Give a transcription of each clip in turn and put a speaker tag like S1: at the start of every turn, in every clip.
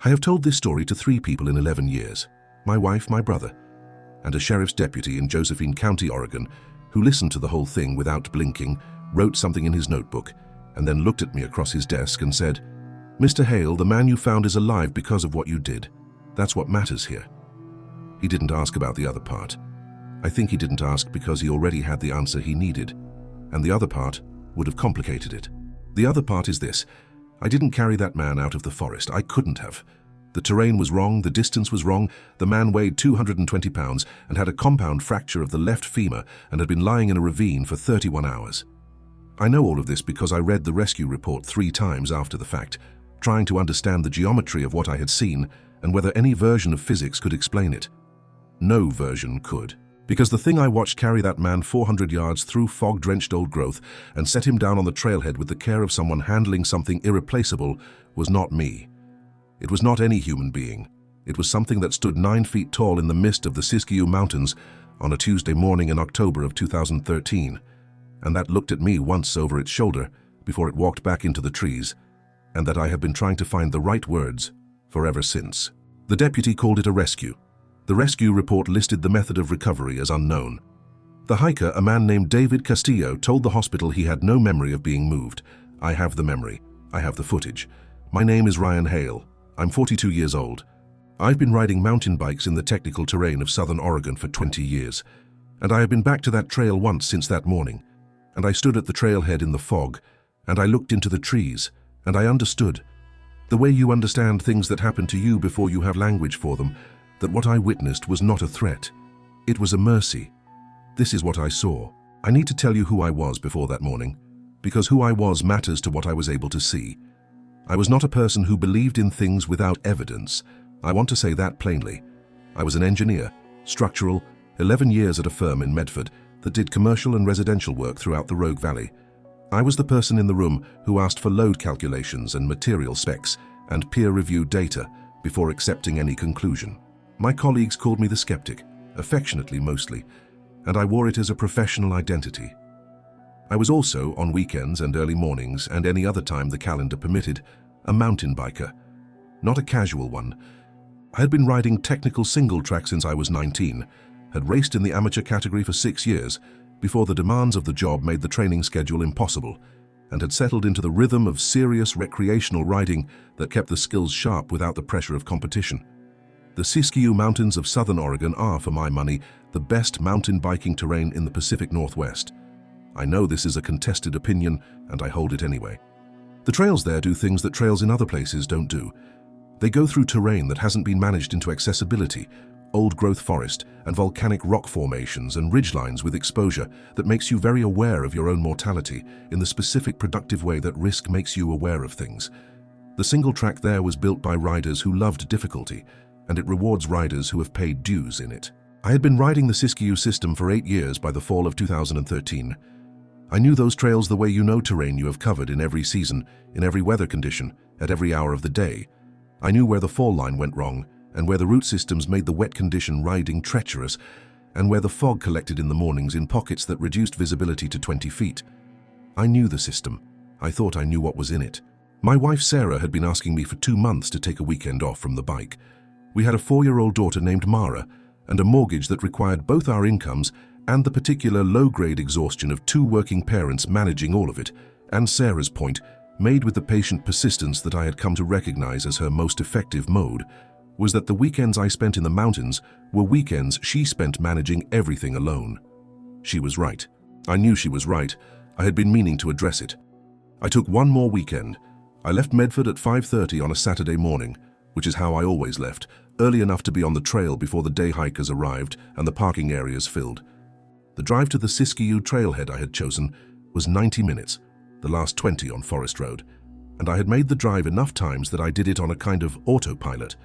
S1: I have told this story to 3 people in 11 years. My wife, my brother, and a sheriff's deputy in Josephine County, Oregon, who listened to the whole thing without blinking, wrote something in his notebook, and then looked at me across his desk and said, "Mr. Hale, the man you found is alive because of what you did. That's what matters here." He didn't ask about the other part. I think he didn't ask because he already had the answer he needed, and the other part would have complicated it. The other part is this: I didn't carry that man out of the forest. I couldn't have. The terrain was wrong, the distance was wrong, the man weighed 220 pounds and had a compound fracture of the left femur and had been lying in a ravine for 31 hours. I know all of this because I read the rescue report 3 times after the fact, trying to understand the geometry of what I had seen and whether any version of physics could explain it. No version could, because the thing I watched carry that man 400 yards through fog-drenched old growth and set him down on the trailhead with the care of someone handling something irreplaceable was not me. It was not any human being. It was something that stood 9 feet tall in the mist of the Castillo Mountains on a Tuesday morning in October of 2013, and that looked at me once over its shoulder before it walked back into the trees, and that I have been trying to find the right words for ever since. The deputy called it a rescue. The rescue report listed the method of recovery as unknown. The hiker, a man named David Castillo, told the hospital he had no memory of being moved. I have the memory. I have the footage. My name is Ryan Hale. I'm 42 years old. I've been riding mountain bikes in the technical terrain of southern Oregon for 20 years, and I have been back to that trail once since that morning. And I stood at the trailhead in the fog, and I looked into the trees, and I understood, the way you understand things that happen to you before you have language for them, that what I witnessed was not a threat. It was a mercy. This is what I saw. I need to tell you who I was before that morning, because who I was matters to what I was able to see. I was not a person who believed in things without evidence. I want to say that plainly. I was an engineer, structural, 11 years at a firm in Medford that did commercial and residential work throughout the Rogue Valley. I was the person in the room who asked for load calculations and material specs and peer-reviewed data before accepting any conclusion. My colleagues called me the skeptic, affectionately mostly, and I wore it as a professional identity. I was also, on weekends and early mornings and any other time the calendar permitted, a mountain biker. Not a casual one. I had been riding technical single track since I was 19, had raced in the amateur category for 6 years before the demands of the job made the training schedule impossible, and had settled into the rhythm of serious recreational riding that kept the skills sharp without the pressure of competition. The Castillo Mountains of southern Oregon are, for my money, the best mountain biking terrain in the Pacific Northwest. I know this is a contested opinion, and I hold it anyway. The trails there do things that trails in other places don't do. They go through terrain that hasn't been managed into accessibility, old-growth forest and volcanic rock formations and ridgelines with exposure that makes you very aware of your own mortality in the specific productive way that risk makes you aware of things. The single track there was built by riders who loved difficulty, and it rewards riders who have paid dues in it. I had been riding the Castillo system for 8 years by the fall of 2013. I knew those trails the way you know terrain you have covered in every season, in every weather condition, at every hour of the day. I knew where the fall line went wrong, and where the root systems made the wet condition riding treacherous, and where the fog collected in the mornings in pockets that reduced visibility to 20 feet. I knew the system. I thought I knew what was in it. My wife Sarah had been asking me for 2 months to take a weekend off from the bike. We had a 4-year-old daughter named Mara, and a mortgage that required both our incomes and the particular low-grade exhaustion of 2 working parents managing all of it, and Sarah's point, made with the patient persistence that I had come to recognize as her most effective mode, was that the weekends I spent in the mountains were weekends she spent managing everything alone. She was right. I knew she was right. I had been meaning to address it. I took one more weekend. I left Medford at 5:30 on a Saturday morning, which is how I always left, early enough to be on the trail before the day hikers arrived and the parking areas filled. The drive to the Castillo trailhead I had chosen was 90 minutes, the last 20 on Forest Road, and I had made the drive enough times that I did it on a kind of autopilot,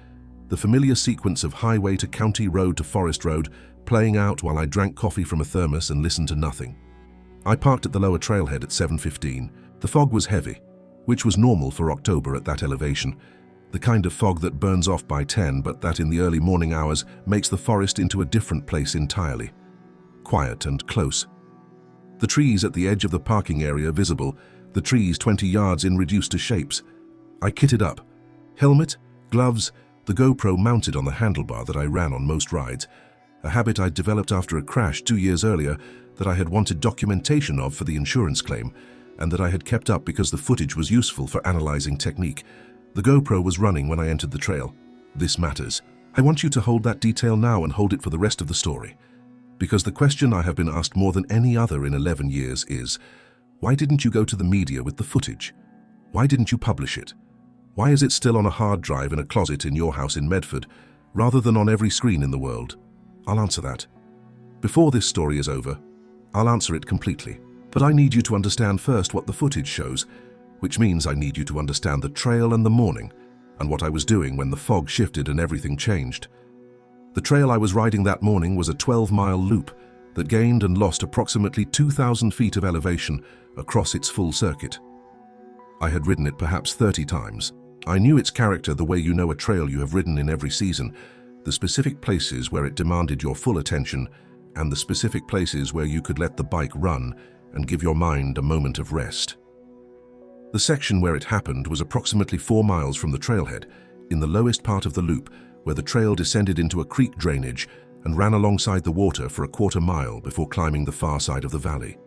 S1: the familiar sequence of highway to county road to Forest Road playing out while I drank coffee from a thermos and listened to nothing. I parked at the lower trailhead at 7:15. The fog was heavy, which was normal for October at that elevation, the kind of fog that burns off by 10 but that in the early morning hours makes the forest into a different place entirely. Quiet and close. The trees at the edge of the parking area visible, the trees 20 yards in reduced to shapes. I kitted up. Helmet, Gloves, the GoPro mounted on the handlebar that I ran on most rides, a habit I'd developed after a crash 2 years earlier that I had wanted documentation of for the insurance claim, and that I had kept up because the footage was useful for analyzing technique. The GoPro was running when I entered the trail. This matters. I want you to hold that detail now and hold it for the rest of the story. Because the question I have been asked more than any other in 11 years is, why didn't you go to the media with the footage? Why didn't you publish it? Why is it still on a hard drive in a closet in your house in Medford, rather than on every screen in the world? I'll answer that. Before this story is over, I'll answer it completely. But I need you to understand first what the footage shows, which means I need you to understand the trail and the morning, and what I was doing when the fog shifted and everything changed. The trail I was riding that morning was a 12-mile loop that gained and lost approximately 2,000 feet of elevation across its full circuit. I had ridden it perhaps 30 times. I knew its character the way you know a trail you have ridden in every season, the specific places where it demanded your full attention, and the specific places where you could let the bike run and give your mind a moment of rest. The section where it happened was approximately 4 miles from the trailhead, in the lowest part of the loop, where the trail descended into a creek drainage and ran alongside the water for a quarter mile before climbing the far side of the valley.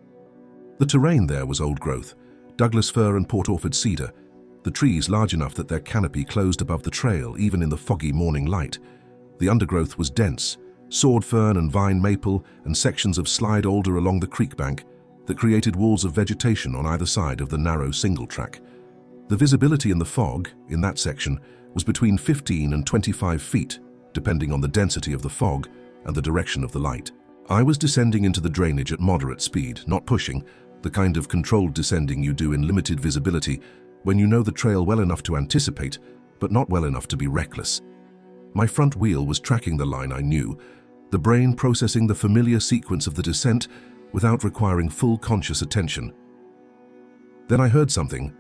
S1: The terrain there was old growth, Douglas fir and Port Orford cedar, the trees large enough that their canopy closed above the trail even in the foggy morning light. The undergrowth was dense, sword fern and vine maple and sections of slide alder along the creek bank that created walls of vegetation on either side of the narrow single track. The visibility in the fog, in that section, was between 15 and 25 feet, depending on the density of the fog and the direction of the light. I was descending into the drainage at moderate speed, not pushing, the kind of controlled descending you do in limited visibility when you know the trail well enough to anticipate, but not well enough to be reckless. My front wheel was tracking the line I knew, the brain processing the familiar sequence of the descent without requiring full conscious attention. Then I heard something.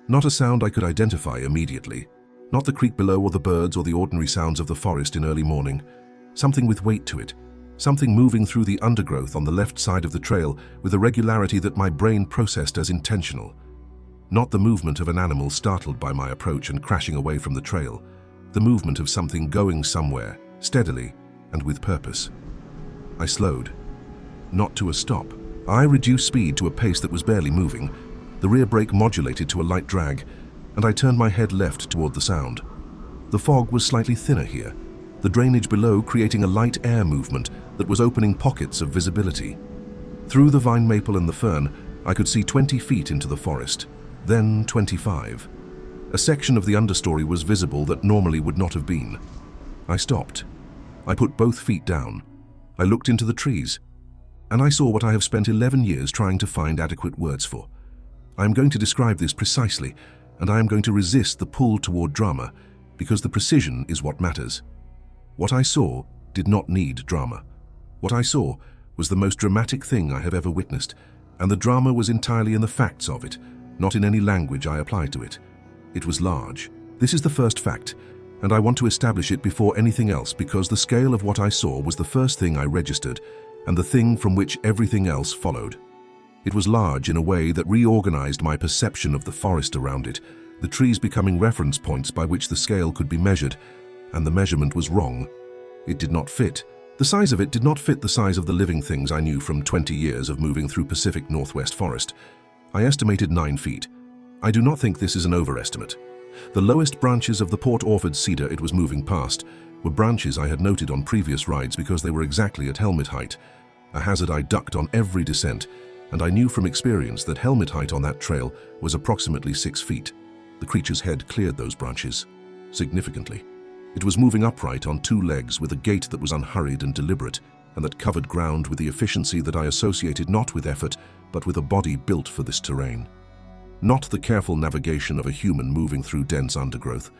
S1: Not a sound I could identify immediately. Not the creek below or the birds or the ordinary sounds of the forest in early morning. Something with weight to it. Something moving through the undergrowth on the left side of the trail with a regularity that my brain processed as intentional. Not the movement of an animal startled by my approach and crashing away from the trail. The movement of something going somewhere, steadily and with purpose. I slowed. Not to a stop. I reduced speed to a pace that was barely moving. The rear brake modulated to a light drag, and I turned my head left toward the sound. The fog was slightly thinner here, the drainage below creating a light air movement that was opening pockets of visibility. Through the vine maple and the fern, I could see 20 feet into the forest, then 25. A section of the understory was visible that normally would not have been. I stopped. I put both feet down. I looked into the trees, and I saw what I have spent 11 years trying to find adequate words for. I am going to describe this precisely, and I am going to resist the pull toward drama, because the precision is what matters. What I saw did not need drama. What I saw was the most dramatic thing I have ever witnessed, and the drama was entirely in the facts of it, not in any language I applied to it. It was large. This is the first fact, and I want to establish it before anything else because the scale of what I saw was the first thing I registered, and the thing from which everything else followed. It was large in a way that reorganized my perception of the forest around it, the trees becoming reference points by which the scale could be measured, and the measurement was wrong. It did not fit. The size of it did not fit the size of the living things I knew from 20 years of moving through Pacific Northwest forest. I estimated 9 feet. I do not think this is an overestimate. The lowest branches of the Port Orford cedar it was moving past were branches I had noted on previous rides because they were exactly at helmet height, a hazard I ducked on every descent, and I knew from experience that helmet height on that trail was approximately 6 feet. The creature's head cleared those branches significantly. It was moving upright on 2 legs with a gait that was unhurried and deliberate, and that covered ground with the efficiency that I associated not with effort, but with a body built for this terrain. Not the careful navigation of a human moving through dense undergrowth,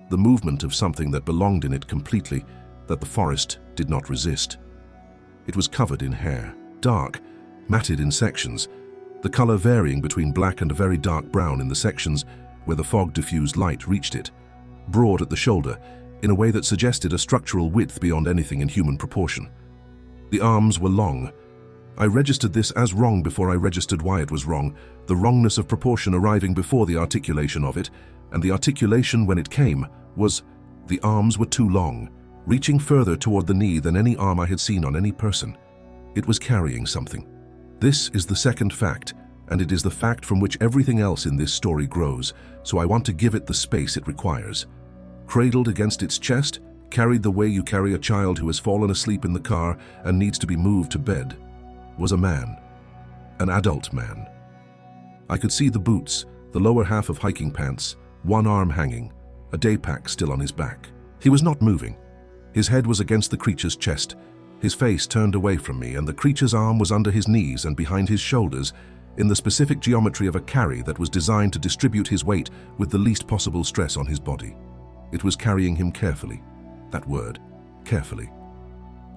S1: the movement of something that belonged in it completely, that the forest did not resist. It was covered in hair, dark, matted in sections, the color varying between black and a very dark brown in the sections where the fog-diffused light reached it, broad at the shoulder, in a way that suggested a structural width beyond anything in human proportion. The arms were long. I registered this as wrong before I registered why it was wrong, the wrongness of proportion arriving before the articulation of it, and the articulation when it came was, the arms were too long, reaching further toward the knee than any arm I had seen on any person. It was carrying something. This is the second fact, and it is the fact from which everything else in this story grows, so I want to give it the space it requires. Cradled against its chest, carried the way you carry a child who has fallen asleep in the car and needs to be moved to bed, was a man. An adult man. I could see the boots, the lower half of hiking pants, one arm hanging, a day pack still on his back. He was not moving. His head was against the creature's chest, his face turned away from me, and the creature's arm was under his knees and behind his shoulders in the specific geometry of a carry that was designed to distribute his weight with the least possible stress on his body. It was carrying him carefully. That word, carefully.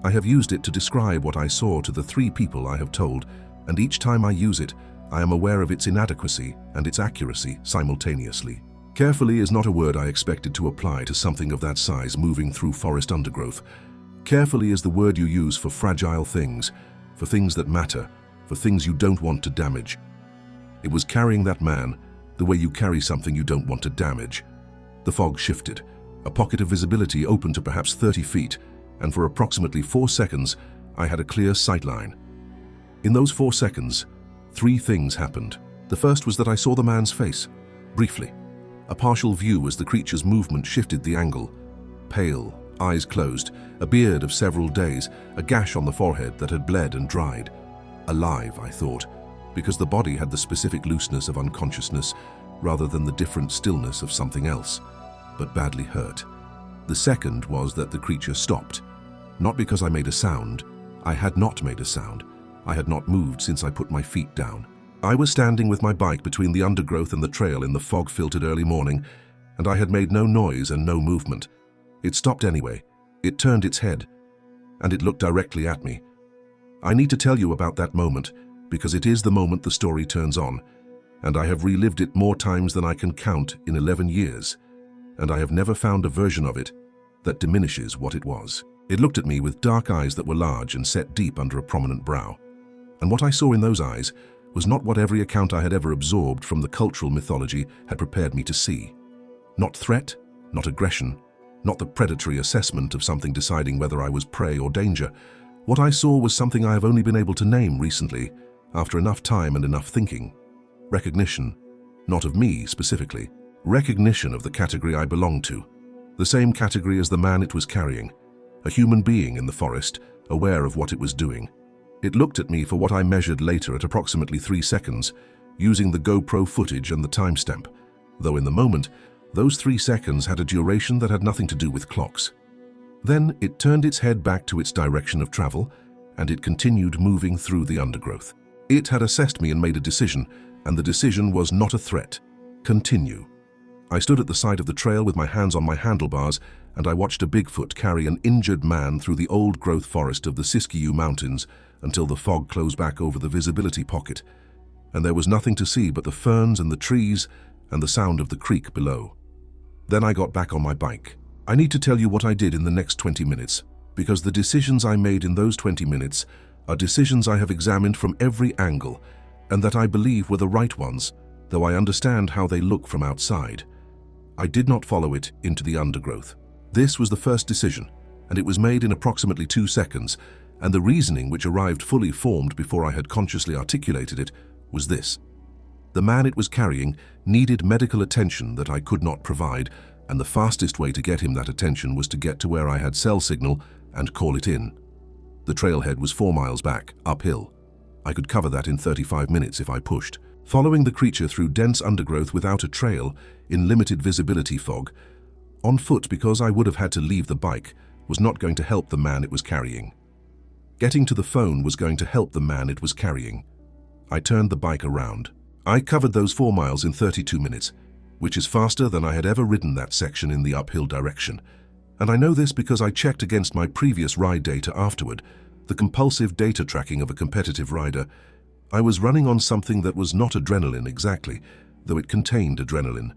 S1: I have used it to describe what I saw to the 3 people I have told, and each time I use it, I am aware of its inadequacy and its accuracy simultaneously. Carefully is not a word I expected to apply to something of that size moving through forest undergrowth. Carefully is the word you use for fragile things, for things that matter, for things you don't want to damage. It was carrying that man the way you carry something you don't want to damage. The fog shifted. A pocket of visibility opened to perhaps 30 feet, and for approximately 4 seconds, I had a clear sightline. In those 4 seconds, 3 things happened. The first was that I saw the man's face, briefly. A partial view as the creature's movement shifted the angle. Pale, eyes closed, a beard of several days, a gash on the forehead that had bled and dried. Alive, I thought, because the body had the specific looseness of unconsciousness rather than the different stillness of something else, but badly hurt. The second was that the creature stopped. Not because I made a sound. I had not made a sound. I had not moved since I put my feet down. I was standing with my bike between the undergrowth and the trail in the fog-filtered early morning, and I had made no noise and no movement. It stopped anyway. It turned its head, and it looked directly at me. I need to tell you about that moment, because it is the moment the story turns on, and I have relived it more times than I can count in 11 years, and I have never found a version of it that diminishes what it was. It looked at me with dark eyes that were large and set deep under a prominent brow. And what I saw in those eyes was not what every account I had ever absorbed from the cultural mythology had prepared me to see. Not threat, not aggression, not the predatory assessment of something deciding whether I was prey or danger. What I saw was something I have only been able to name recently, after enough time and enough thinking. Recognition, not of me specifically. Recognition of the category I belonged to. The same category as the man it was carrying. A human being in the forest, aware of what it was doing. It looked at me for what I measured later at approximately 3 seconds, using the GoPro footage and the timestamp, though in the moment, those 3 seconds had a duration that had nothing to do with clocks. Then it turned its head back to its direction of travel, and it continued moving through the undergrowth. It had assessed me and made a decision, and the decision was not a threat. Continue. I stood at the side of the trail with my hands on my handlebars, and I watched a Bigfoot carry an injured man through the old-growth forest of the Castillo Mountains until the fog closed back over the visibility pocket, and there was nothing to see but the ferns and the trees and the sound of the creek below. Then I got back on my bike. I need to tell you what I did in the next 20 minutes, because the decisions I made in those 20 minutes are decisions I have examined from every angle, and that I believe were the right ones, though I understand how they look from outside. I did not follow it into the undergrowth. This was the first decision, and it was made in approximately 2 seconds, and the reasoning which arrived fully formed before I had consciously articulated it was this. The man it was carrying needed medical attention that I could not provide, and the fastest way to get him that attention was to get to where I had cell signal and call it in. The trailhead was 4 miles back, uphill. I could cover that in 35 minutes if I pushed. Following the creature through dense undergrowth without a trail, in limited visibility fog, on foot because I would have had to leave the bike, was not going to help the man it was carrying. Getting to the phone was going to help the man it was carrying. I turned the bike around. I covered those 4 miles in 32 minutes, which is faster than I had ever ridden that section in the uphill direction. And I know this because I checked against my previous ride data afterward, the compulsive data tracking of a competitive rider. I was running on something that was not adrenaline exactly, though it contained adrenaline.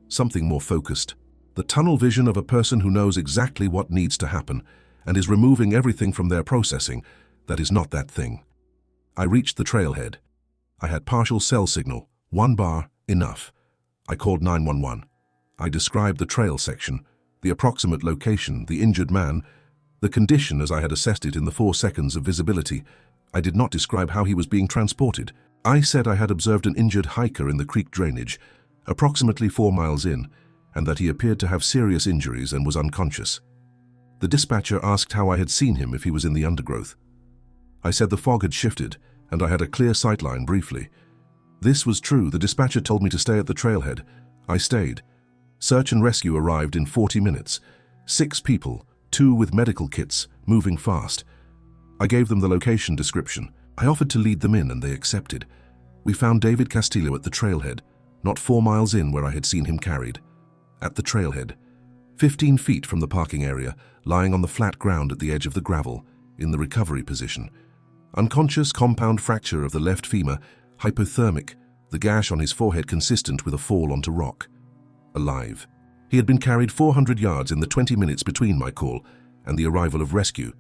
S1: Something more focused. The tunnel vision of a person who knows exactly what needs to happen and is removing everything from their processing that is not that thing. I reached the trailhead. I had partial cell signal, 1 bar, enough. I called 911. I described the trail section, the approximate location, the injured man, the condition as I had assessed it in the 4 seconds of visibility. I did not describe how he was being transported. I said I had observed an injured hiker in the creek drainage, approximately 4 miles in, and that he appeared to have serious injuries and was unconscious. The dispatcher asked how I had seen him if he was in the undergrowth. I said the fog had shifted, and I had a clear sightline briefly. This was true. The dispatcher told me to stay at the trailhead. I stayed. Search and rescue arrived in 40 minutes. 6 people, 2 with medical kits, moving fast. I gave them the location description. I offered to lead them in and they accepted. We found David Castillo at the trailhead, not 4 miles in where I had seen him carried. At the trailhead, 15 feet from the parking area, lying on the flat ground at the edge of the gravel, in the recovery position. Unconscious, compound fracture of the left femur, hypothermic, the gash on his forehead consistent with a fall onto rock. Alive. He had been carried 400 yards in the 20 minutes between my call and the arrival of rescue.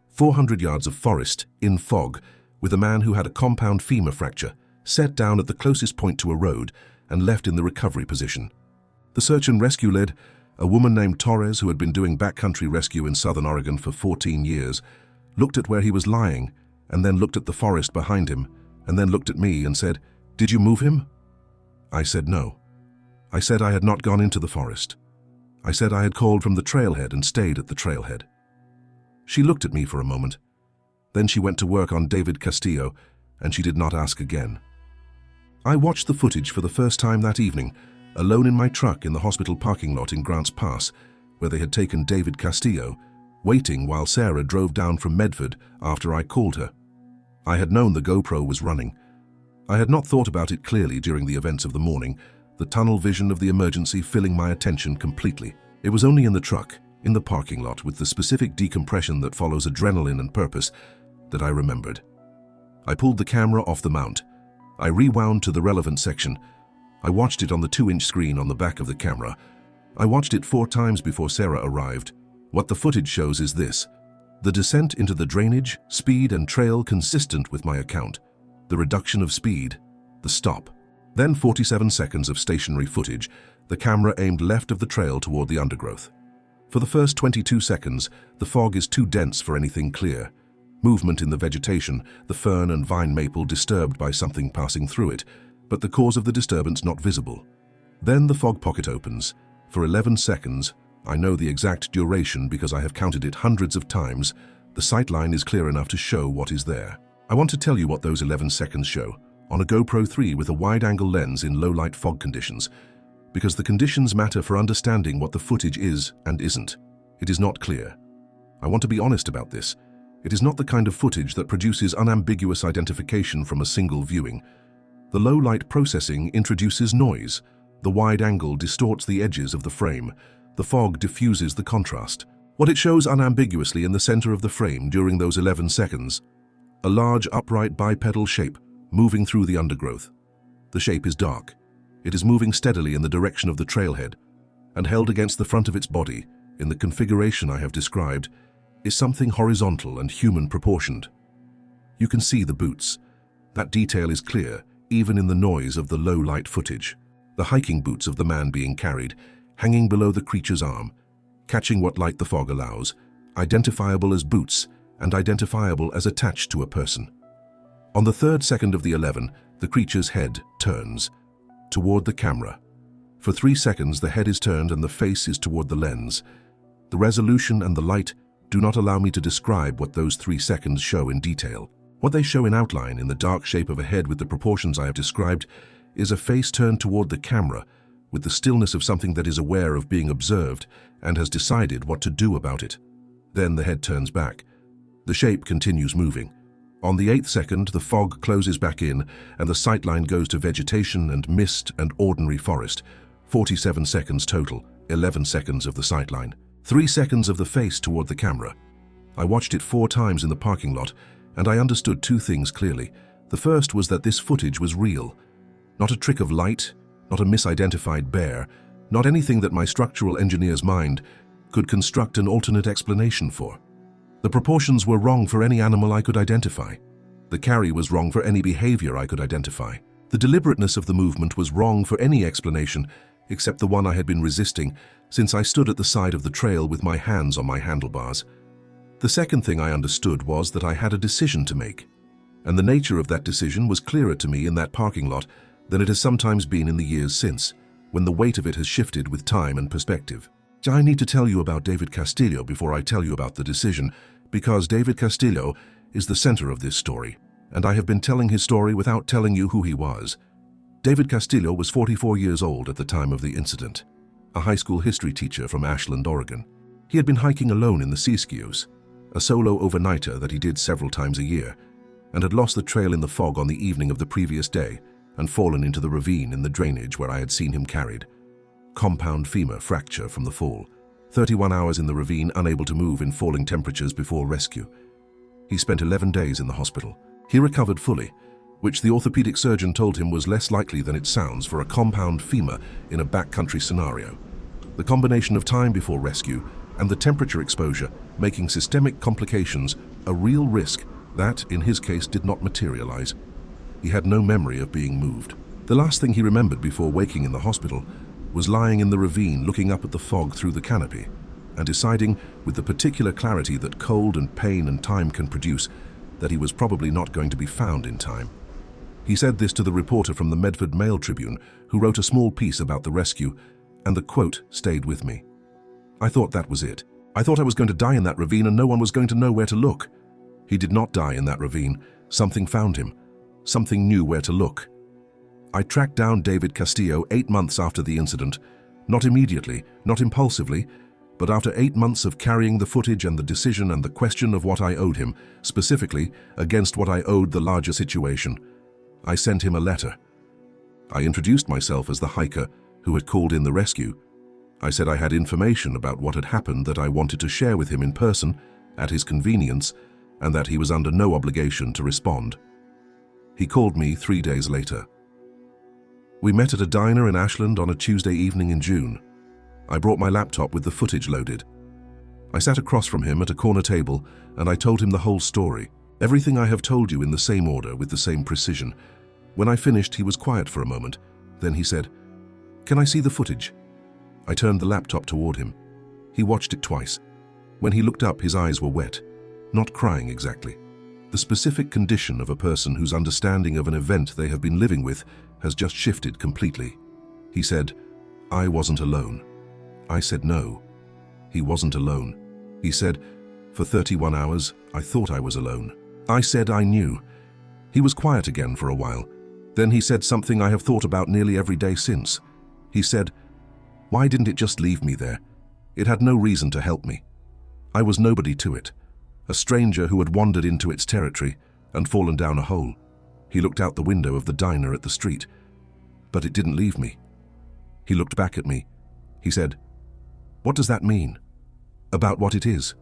S1: 400 yards of forest, in fog, with a man who had a compound femur fracture, set down at the closest point to a road and left in the recovery position. The search and rescue led a woman named Torres, who had been doing backcountry rescue in southern Oregon for 14 years, looked at where he was lying and then looked at the forest behind him and then looked at me and said, "Did you move him?" I said no. I said I had not gone into the forest. I said I had called from the trailhead and stayed at the trailhead. She looked at me for a moment. Then she went to work on David Castillo, and she did not ask again. I watched the footage for the first time that evening, alone in my truck in the hospital parking lot in Grants Pass, where they had taken David Castillo, waiting while Sarah drove down from Medford after I called her. I had known the GoPro was running. I had not thought about it clearly during the events of the morning, the tunnel vision of the emergency filling my attention completely. It was only in the truck, in the parking lot, with the specific decompression that follows adrenaline and purpose, that I remembered. I pulled the camera off the mount. I rewound to the relevant section. I watched it on the 2-inch screen on the back of the camera. I watched it 4 times before Sarah arrived. What the footage shows is this: the descent into the drainage, speed and trail consistent with my account, the reduction of speed, the stop. Then 47 seconds of stationary footage, the camera aimed left of the trail toward the undergrowth. For the first 22 seconds, the fog is too dense for anything clear. Movement in the vegetation, the fern and vine maple disturbed by something passing through it, but the cause of the disturbance not visible. Then the fog pocket opens. For 11 seconds, I know the exact duration because I have counted it hundreds of times, the sightline is clear enough to show what is there. I want to tell you what those 11 seconds show, on a GoPro 3 with a wide-angle lens in low-light fog conditions, because the conditions matter for understanding what the footage is and isn't. It is not clear. I want to be honest about this. It is not the kind of footage that produces unambiguous identification from a single viewing. The low-light processing introduces noise. The wide angle distorts the edges of the frame. The fog diffuses the contrast. What it shows unambiguously in the center of the frame during those 11 seconds: a large upright bipedal shape moving through the undergrowth. The shape is dark. It is moving steadily in the direction of the trailhead, and held against the front of its body, in the configuration I have described, is something horizontal and human proportioned. You can see the boots. That detail is clear, even in the noise of the low-light footage. The hiking boots of the man being carried, hanging below the creature's arm, catching what light the fog allows, identifiable as boots and identifiable as attached to a person. On the 3rd second of the 11, the creature's head turns toward the camera. For 3 seconds, the head is turned and the face is toward the lens. The resolution and the light do not allow me to describe what those 3 seconds show in detail. What they show in outline, in the dark shape of a head with the proportions I have described, is a face turned toward the camera, with the stillness of something that is aware of being observed and has decided what to do about it. Then the head turns back. The shape continues moving. On the 8th second, the fog closes back in and the sightline goes to vegetation and mist and ordinary forest. 47 seconds total, 11 seconds of the sightline. 3 seconds of the face toward the camera. I watched it 4 times in the parking lot, and I understood 2 things clearly. The first was that this footage was real. Not a trick of light, not a misidentified bear, not anything that my structural engineer's mind could construct an alternate explanation for. The proportions were wrong for any animal I could identify. The carry was wrong for any behavior I could identify. The deliberateness of the movement was wrong for any explanation. except the one I had been resisting since I stood at the side of the trail with my hands on my handlebars. The second thing I understood was that I had a decision to make, and the nature of that decision was clearer to me in that parking lot than it has sometimes been in the years since, when the weight of it has shifted with time and perspective. I need to tell you about David Castillo before I tell you about the decision, because David Castillo is the center of this story, and I have been telling his story without telling you who he was. David Castillo was 44 years old at the time of the incident, a high school history teacher from Ashland, Oregon. He had been hiking alone in the Castillos, a solo overnighter that he did several times a year, and had lost the trail in the fog on the evening of the previous day and fallen into the ravine in the drainage where I had seen him carried. Compound femur fracture from the fall. 31 hours in the ravine, unable to move in falling temperatures before rescue. He spent 11 days in the hospital. He recovered fully, which the orthopedic surgeon told him was less likely than it sounds for a compound femur in a backcountry scenario. The combination of time before rescue and the temperature exposure making systemic complications a real risk that, in his case, did not materialize. He had no memory of being moved. The last thing he remembered before waking in the hospital was lying in the ravine looking up at the fog through the canopy and deciding, with the particular clarity that cold and pain and time can produce, that he was probably not going to be found in time. He said this to the reporter from the Medford Mail Tribune, who wrote a small piece about the rescue, and the quote stayed with me. I thought that was it. I thought I was going to die in that ravine and no one was going to know where to look. He did not die in that ravine. Something found him. Something knew where to look. I tracked down David Castillo 8 months after the incident, not immediately, not impulsively, but after 8 months of carrying the footage and the decision and the question of what I owed him, specifically against what I owed the larger situation. I sent him a letter. I introduced myself as the hiker who had called in the rescue. I said I had information about what had happened that I wanted to share with him in person, at his convenience, and that he was under no obligation to respond. He called me 3 days later. We met at a diner in Ashland on a Tuesday evening in June. I brought my laptop with the footage loaded. I sat across from him at a corner table and I told him the whole story, everything I have told you in the same order with the same precision. When I finished, he was quiet for a moment. Then he said, "Can I see the footage?" I turned the laptop toward him. He watched it twice. When he looked up, his eyes were wet, not crying exactly. The specific condition of a person whose understanding of an event they have been living with has just shifted completely. He said, "I wasn't alone." I said no. He wasn't alone. He said, "For 31 hours, I thought I was alone." I said I knew. He was quiet again for a while. Then he said something I have thought about nearly every day since. He said, "Why didn't it just leave me there? It had no reason to help me. I was nobody to it, a stranger who had wandered into its territory and fallen down a hole." He looked out the window of the diner at the street. "But it didn't leave me." He looked back at me. He said, "What does that mean? About what it is?"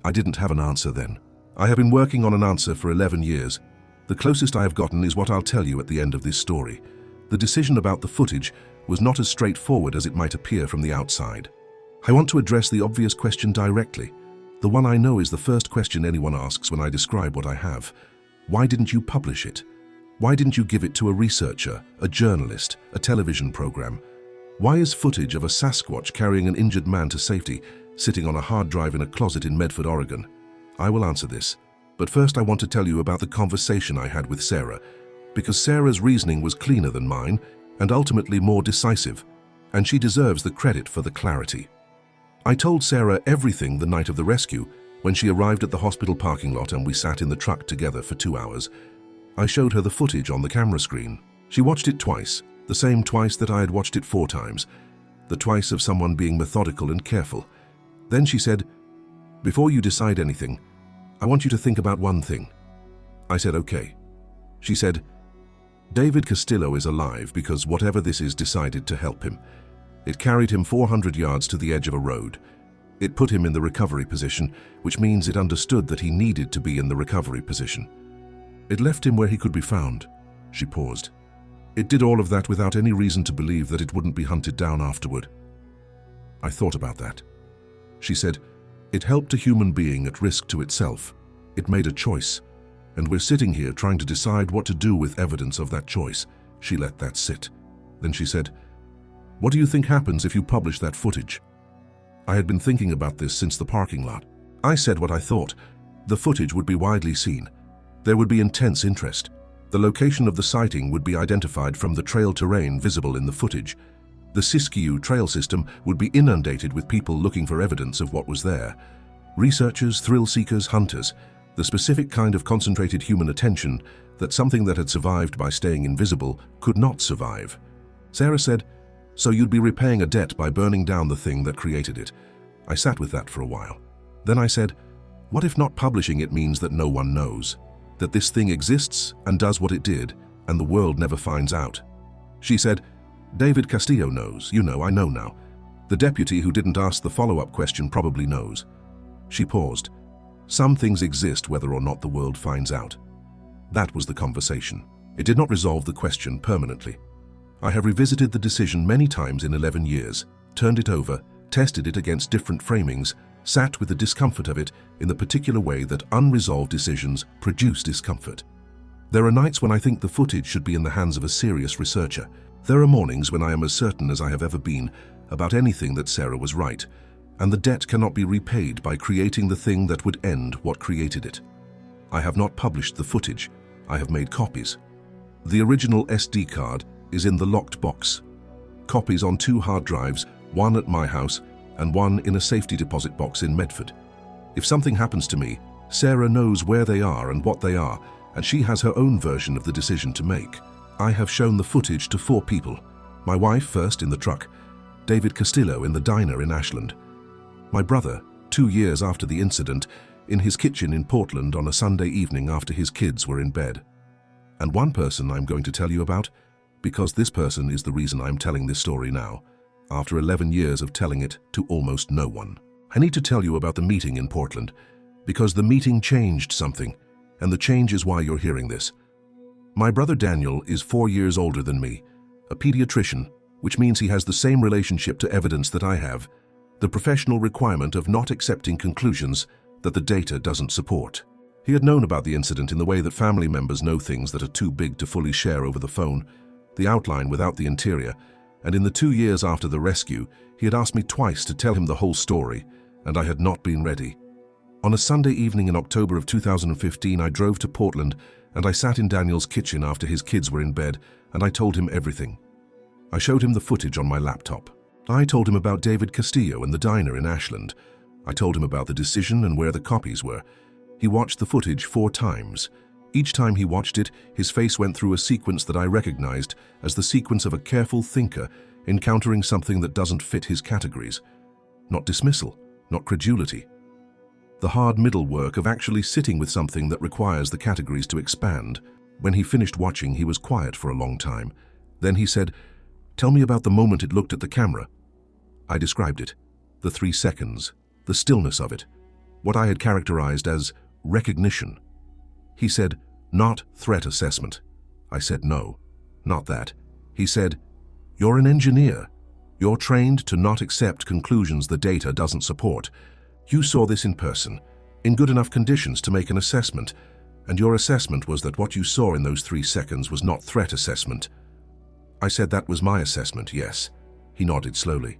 S1: I didn't have an answer then. I have been working on an answer for 11 years. The closest I have gotten is what I'll tell you at the end of this story. The decision about the footage was not as straightforward as it might appear from the outside. I want to address the obvious question directly. The one I know is the first question anyone asks when I describe what I have. Why didn't you publish it? Why didn't you give it to a researcher, a journalist, a television program? Why is footage of a Sasquatch carrying an injured man to safety sitting on a hard drive in a closet in Medford, Oregon? I will answer this. But first I want to tell you about the conversation I had with Sarah, because Sarah's reasoning was cleaner than mine and ultimately more decisive, and she deserves the credit for the clarity. I told Sarah everything the night of the rescue when she arrived at the hospital parking lot and we sat in the truck together for 2 hours. I showed her the footage on the camera screen. She watched it twice, the same twice that I had watched it 4 times, the twice of someone being methodical and careful. Then she said, "Before you decide anything, I want you to think about one thing." I said, "Okay." She said, "David Castillo is alive because whatever this is decided to help him. It carried him 400 yards to the edge of a road. It put him in the recovery position, which means it understood that he needed to be in the recovery position. It left him where he could be found." She paused. "It did all of that without any reason to believe that it wouldn't be hunted down afterward." I thought about that. She said, "It helped a human being at risk to itself. It made a choice, and we're sitting here trying to decide what to do with evidence of that choice." She let that sit. Then she said, What do you think happens if you publish that footage? I had been thinking about this since the parking lot. I said what I thought. The footage would be widely seen. There would be intense interest. The location of the sighting would be identified from the trail terrain visible in the footage. The Siskiyou trail system would be inundated with people looking for evidence of what was there. Researchers, thrill seekers, hunters, the specific kind of concentrated human attention that something that had survived by staying invisible could not survive. Sarah said, "So you'd be repaying a debt by burning down the thing that created it." I sat with that for a while. Then I said, "What if not publishing it means that no one knows? That this thing exists and does what it did, and the world never finds out?" She said, "David Castillo knows. You know, I know now. The deputy who didn't ask the follow-up question probably knows." She paused. "Some things exist whether or not the world finds out." That was the conversation. It did not resolve the question permanently. I have revisited the decision many times in 11 years, turned it over, tested it against different framings, sat with the discomfort of it in the particular way that unresolved decisions produce discomfort. There are nights when I think the footage should be in the hands of a serious researcher. There are mornings when I am as certain as I have ever been about anything that Sarah was right, and the debt cannot be repaid by creating the thing that would end what created it. I have not published the footage. I have made copies. The original SD card is in the locked box. Copies on 2 hard drives, one at my house and one in a safety deposit box in Medford. If something happens to me, Sarah knows where they are and what they are, and she has her own version of the decision to make. I have shown the footage to 4 people. My wife first in the truck, David Castillo in the diner in Ashland, my brother 2 years after the incident in his kitchen in Portland on a Sunday evening after his kids were in bed. And one person I'm going to tell you about, because this person is the reason I'm telling this story now, after 11 years of telling it to almost no one. I need to tell you about the meeting in Portland, because the meeting changed something, and the change is why you're hearing this. My brother Daniel is 4 years older than me, a pediatrician, which means he has the same relationship to evidence that I have, the professional requirement of not accepting conclusions that the data doesn't support. He had known about the incident in the way that family members know things that are too big to fully share over the phone, the outline without the interior, and in the 2 years after the rescue, he had asked me twice to tell him the whole story, and I had not been ready. On a Sunday evening in October of 2015, I drove to Portland and I sat in Daniel's kitchen after his kids were in bed, and I told him everything. I showed him the footage on my laptop. I told him about David Castillo and the diner in Ashland. I told him about the decision and where the copies were. He watched the footage 4 times. Each time he watched it, his face went through a sequence that I recognized as the sequence of a careful thinker encountering something that doesn't fit his categories. Not dismissal, not credulity. The hard middle work of actually sitting with something that requires the categories to expand. When he finished watching, he was quiet for a long time. Then he said, "Tell me about the moment it looked at the camera." I described it. The 3 seconds, the stillness of it, what I had characterized as recognition. He said, "Not threat assessment." I said, "No, not that." He said, "You're an engineer. You're trained to not accept conclusions the data doesn't support. You saw this in person, in good enough conditions to make an assessment, and your assessment was that what you saw in those 3 seconds was not threat assessment." I said that was my assessment, yes. He nodded slowly.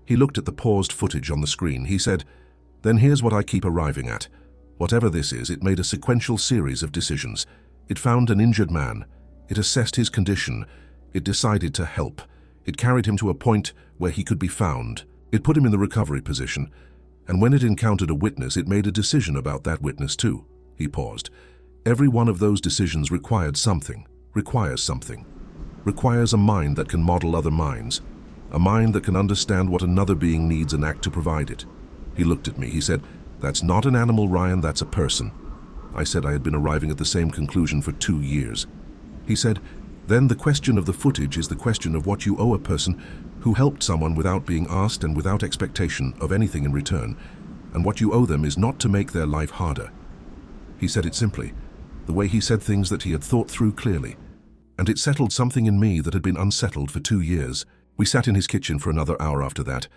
S1: He looked at the paused footage on the screen. He said, "Then here's what I keep arriving at. Whatever this is, it made a sequential series of decisions. It found an injured man. It assessed his condition. It decided to help. It carried him to a point where he could be found. It put him in the recovery position. And when it encountered a witness, it made a decision about that witness too." He paused. "Every one of those decisions requires something, requires a mind that can model other minds, a mind that can understand what another being needs and act to provide it." He looked at me. He said, "That's not an animal, Ryan, that's a person." I said I had been arriving at the same conclusion for 2 years. He said, "Then the question of the footage is the question of what you owe a person who helped someone without being asked and without expectation of anything in return, and what you owe them is not to make their life harder." He said it simply, the way he said things that he had thought through clearly, and it settled something in me that had been unsettled for 2 years. We sat in his kitchen for another hour after that,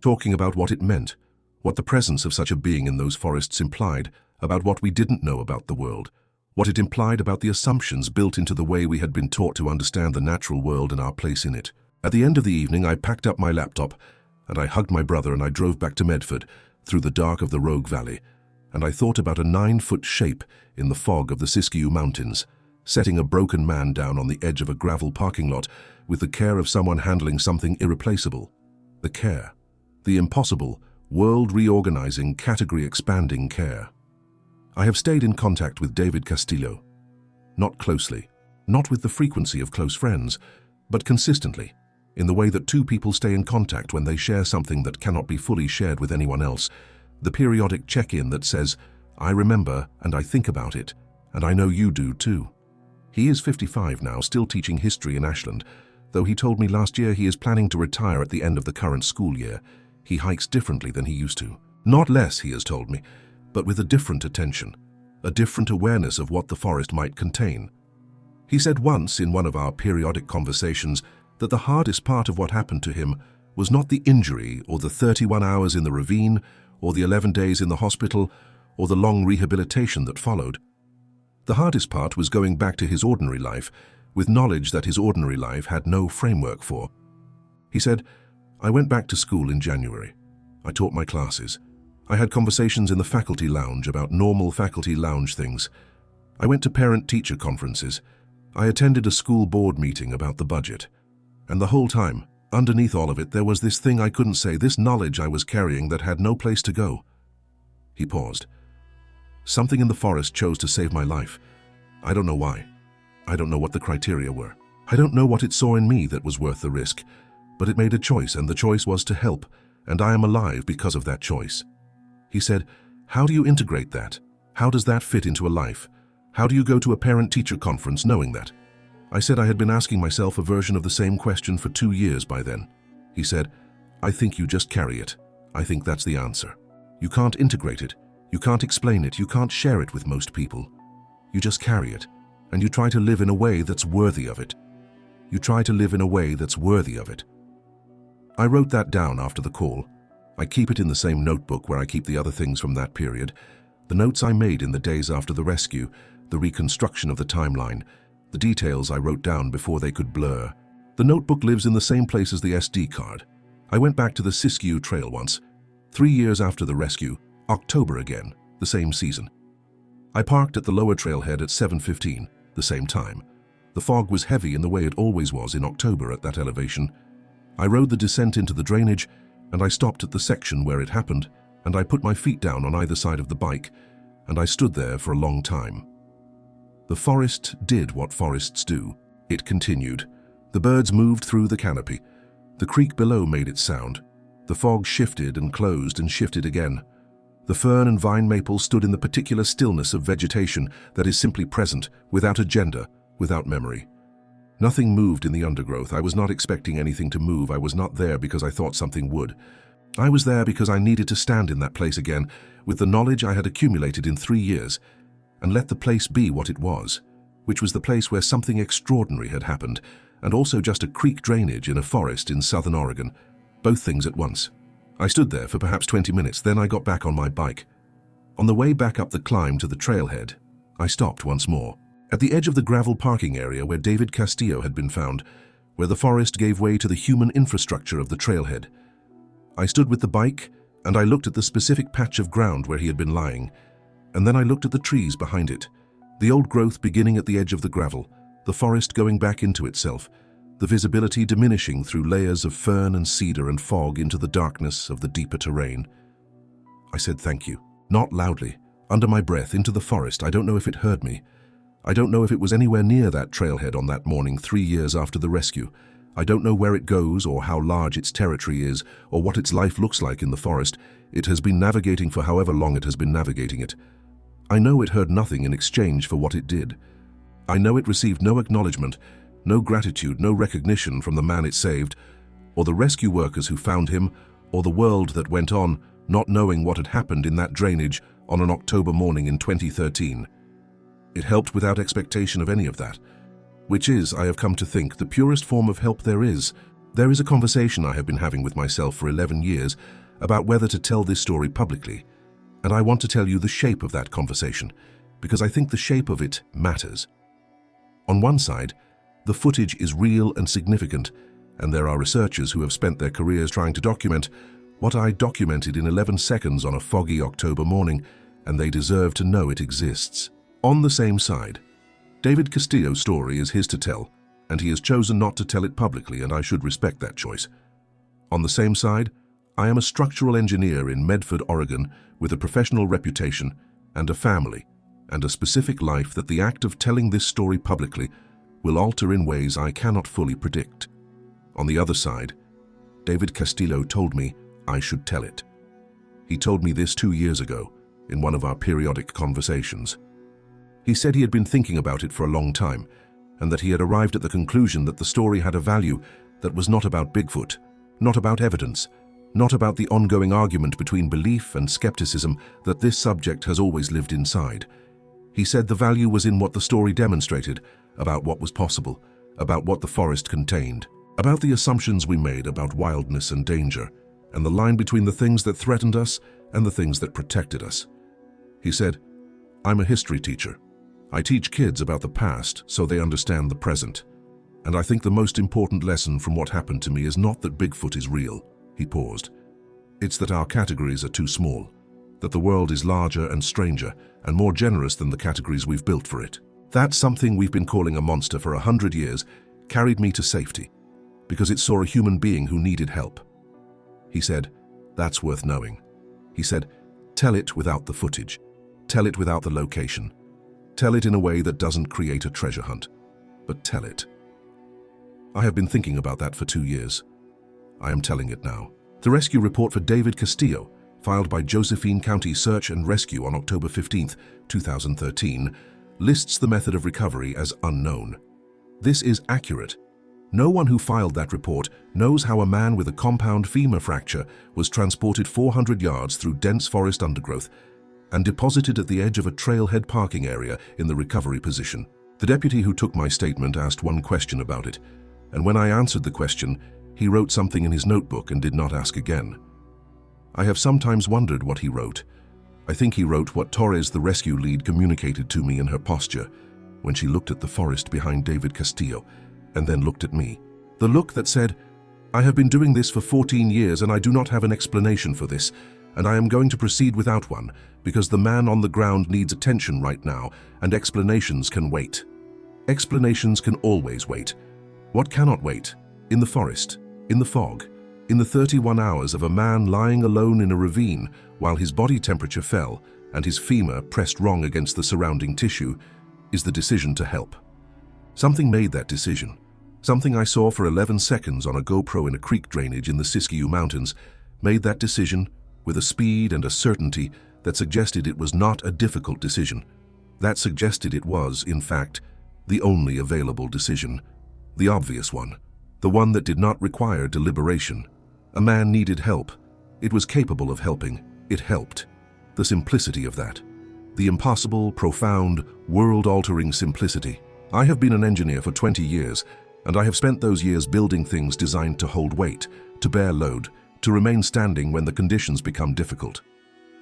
S1: talking about what it meant, what the presence of such a being in those forests implied about what we didn't know about the world, what it implied about the assumptions built into the way we had been taught to understand the natural world and our place in it. At the end of the evening, I packed up my laptop, and I hugged my brother and I drove back to Medford through the dark of the Rogue Valley, and I thought about a 9-foot shape in the fog of the Castillo Mountains, setting a broken man down on the edge of a gravel parking lot with the care of someone handling something irreplaceable. The care. The impossible, world-reorganizing, category-expanding care. I have stayed in contact with David Castillo. Not closely, not with the frequency of close friends, but consistently, in the way that two people stay in contact when they share something that cannot be fully shared with anyone else, the periodic check-in that says, I remember and I think about it, and I know you do too. He is 55 now, still teaching history in Ashland, though he told me last year he is planning to retire at the end of the current school year. He hikes differently than he used to. Not less, he has told me, but with a different attention, a different awareness of what the forest might contain. He said once in one of our periodic conversations that the hardest part of what happened to him was not the injury or the 31 hours in the ravine or the 11 days in the hospital or the long rehabilitation that followed. The hardest part was going back to his ordinary life with knowledge that his ordinary life had no framework for. He said, I went back to school in January. I taught my classes. I had conversations in the faculty lounge about normal faculty lounge things. I went to parent-teacher conferences. I attended a school board meeting about the budget. And the whole time, underneath all of it, there was this thing I couldn't say, this knowledge I was carrying that had no place to go. He paused. Something in the forest chose to save my life. I don't know why. I don't know what the criteria were. I don't know what it saw in me that was worth the risk. But it made a choice, and the choice was to help, and I am alive because of that choice. He said, how do you integrate that? How does that fit into a life? How do you go to a parent-teacher conference knowing that? I said I had been asking myself a version of the same question for 2 years by then. He said, I think you just carry it. I think that's the answer. You can't integrate it. You can't explain it. You can't share it with most people. You just carry it, and you try to live in a way that's worthy of it. You try to live in a way that's worthy of it. I wrote that down after the call. I keep it in the same notebook where I keep the other things from that period. The notes I made in the days after the rescue, the reconstruction of the timeline, the details I wrote down before they could blur. The notebook lives in the same place as the SD card. I went back to the Castillo Trail once, 3 years after the rescue, October again, the same season. I parked at the lower trailhead at 7:15, the same time. The fog was heavy in the way it always was in October at that elevation. I rode the descent into the drainage, and I stopped at the section where it happened, and I put my feet down on either side of the bike, and I stood there for a long time. The forest did what forests do. It continued. The birds moved through the canopy. The creek below made its sound. The fog shifted and closed and shifted again. The fern and vine maple stood in the particular stillness of vegetation that is simply present, without agenda, without memory. Nothing moved in the undergrowth. I was not expecting anything to move. I was not there because I thought something would. I was there because I needed to stand in that place again, with the knowledge I had accumulated in 3 years, and let the place be what it was, which was the place where something extraordinary had happened, and also just a creek drainage in a forest in southern Oregon, both things at once. I stood there for perhaps 20 minutes, then I got back on my bike. On the way back up the climb to the trailhead, I stopped once more. At the edge of the gravel parking area where David Castillo had been found, where the forest gave way to the human infrastructure of the trailhead. I stood with the bike, and I looked at the specific patch of ground where he had been lying, and then I looked at the trees behind it, the old growth beginning at the edge of the gravel, the forest going back into itself, the visibility diminishing through layers of fern and cedar and fog into the darkness of the deeper terrain. I said thank you, not loudly, under my breath, into the forest. I don't know if it heard me. I don't know if it was anywhere near that trailhead on that morning 3 years after the rescue. I don't know where it goes or how large its territory is or what its life looks like in the forest. It has been navigating for however long it has been navigating it. I know it heard nothing in exchange for what it did. I know it received no acknowledgement, no gratitude, no recognition from the man it saved, or the rescue workers who found him, or the world that went on, not knowing what had happened in that drainage on an October morning in 2013. It helped without expectation of any of that, which is, I have come to think, the purest form of help there is. There is a conversation I have been having with myself for 11 years about whether to tell this story publicly, and I want to tell you the shape of that conversation, because I think the shape of it matters. On one side, the footage is real and significant, And there are researchers who have spent their careers trying to document what I documented in 11 seconds on a foggy October morning, and they deserve to know it exists. On the same side, David Castillo's story is his to tell, and he has chosen not to tell it publicly, and I should respect that choice. On the same side, I am a structural engineer in Medford, Oregon, with a professional reputation and a family, and a specific life that the act of telling this story publicly will alter in ways I cannot fully predict. On the other side, David Castillo told me I should tell it. He told me this 2 years ago in one of our periodic conversations. He said he had been thinking about it for a long time, and that he had arrived at the conclusion that the story had a value that was not about Bigfoot, not about evidence, not about the ongoing argument between belief and skepticism that this subject has always lived inside. He said the value was in what the story demonstrated, about what was possible, about what the forest contained, about the assumptions we made about wildness and danger, and the line between the things that threatened us and the things that protected us. He said, "I'm a history teacher. I teach kids about the past so they understand the present. And I think the most important lesson from what happened to me is not that Bigfoot is real." He paused. "It's that our categories are too small, that the world is larger and stranger and more generous than the categories we've built for it. That something we've been calling a monster for 100 years carried me to safety, because it saw a human being who needed help." He said, "That's worth knowing." He said, "Tell it without the footage. Tell it without the location. Tell it in a way that doesn't create a treasure hunt, but tell it." I have been thinking about that for 2 years. I am telling it now. The rescue report for David Castillo, filed by Josephine County Search and Rescue on October 15, 2013, lists the method of recovery as unknown. This is accurate. No one who filed that report knows how a man with a compound femur fracture was transported 400 yards through dense forest undergrowth and deposited at the edge of a trailhead parking area in the recovery position. The deputy who took my statement asked one question about it, and when I answered the question, he wrote something in his notebook and did not ask again. I have sometimes wondered what he wrote. I think he wrote what Torres, the rescue lead, communicated to me in her posture when she looked at the forest behind David Castillo and then looked at me. The look that said, "I have been doing this for 14 years and I do not have an explanation for this, and I am going to proceed without one because the man on the ground needs attention right now and explanations can wait." Explanations can always wait. What cannot wait? In the forest, in the fog, in the 31 hours of a man lying alone in a ravine while his body temperature fell and his femur pressed wrong against the surrounding tissue, is the decision to help. Something made that decision. Something I saw for 11 seconds on a GoPro in a creek drainage in the Castillo Mountains made that decision with a speed and a certainty that suggested it was not a difficult decision. That suggested it was, in fact, the only available decision. The obvious one. The one that did not require deliberation. A man needed help. It was capable of helping. It helped. The simplicity of that. The impossible, profound, world-altering simplicity. I have been an engineer for 20 years, and I have spent those years building things designed to hold weight, to bear load, to remain standing when the conditions become difficult.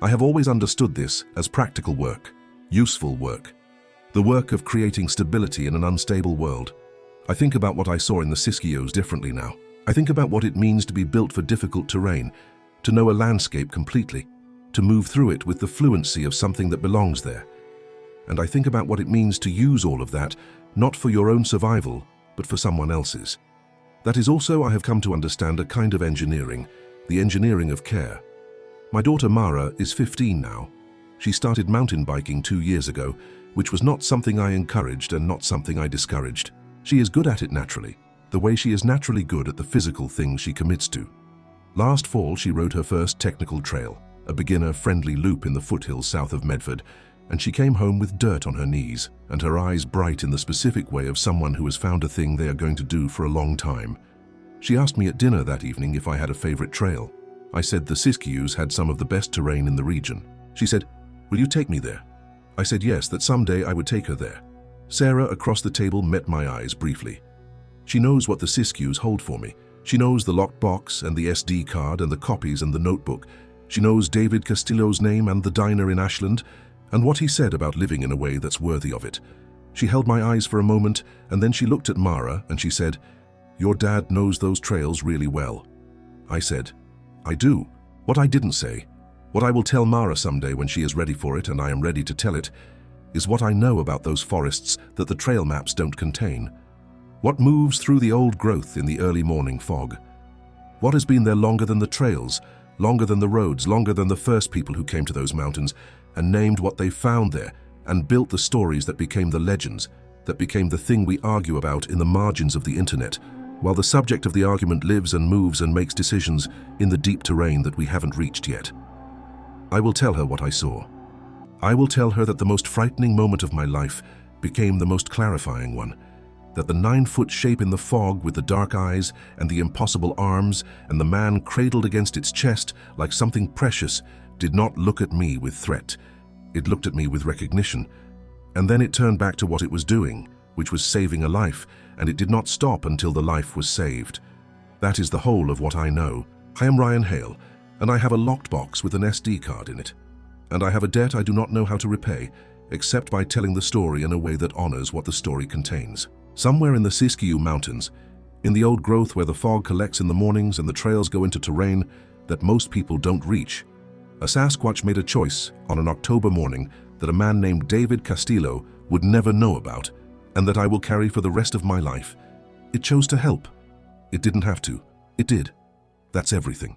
S1: I have always understood this as practical work, useful work, the work of creating stability in an unstable world. I think about what I saw in the Castillos differently now. I think about what it means to be built for difficult terrain, to know a landscape completely, to move through it with the fluency of something that belongs there. And I think about what it means to use all of that, not for your own survival, but for someone else's. That is also, I have come to understand, a kind of engineering, the engineering of care. My daughter Mara is 15 now. She started mountain biking 2 years ago, which was not something I encouraged and not something I discouraged. She is good at it naturally, the way she is naturally good at the physical things she commits to. Last fall, she rode her first technical trail, a beginner-friendly loop in the foothills south of Medford, and she came home with dirt on her knees and her eyes bright in the specific way of someone who has found a thing they are going to do for a long time. She asked me at dinner that evening if I had a favorite trail. I said the Castillos had some of the best terrain in the region. She said, "Will you take me there?" I said yes, that someday I would take her there. Sarah across the table met my eyes briefly. She knows what the Castillos hold for me. She knows the locked box and the SD card and the copies and the notebook. She knows David Castillo's name and the diner in Ashland, and what he said about living in a way that's worthy of it. She held my eyes for a moment, and then she looked at Mara and she said, "Your dad knows those trails really well." I said, "I do." What I didn't say, what I will tell Mara someday when she is ready for it and I am ready to tell it, is what I know about those forests that the trail maps don't contain. What moves through the old growth in the early morning fog? What has been there longer than the trails, longer than the roads, longer than the first people who came to those mountains and named what they found there and built the stories that became the legends, that became the thing we argue about in the margins of the internet, while the subject of the argument lives and moves and makes decisions in the deep terrain that we haven't reached yet. I will tell her what I saw. I will tell her that the most frightening moment of my life became the most clarifying one, that the 9-foot shape in the fog with the dark eyes and the impossible arms and the man cradled against its chest like something precious did not look at me with threat. It looked at me with recognition. And then it turned back to what it was doing, which was saving a life, and it did not stop until the life was saved. That is the whole of what I know. I am Ryan Hale, and I have a locked box with an SD card in it. And I have a debt I do not know how to repay, except by telling the story in a way that honors what the story contains. Somewhere in the Castillo Mountains, in the old growth where the fog collects in the mornings and the trails go into terrain that most people don't reach, a Sasquatch made a choice on an October morning that a man named David Castillo would never know about, and that I will carry for the rest of my life. It chose to help. It didn't have to. It did. That's everything.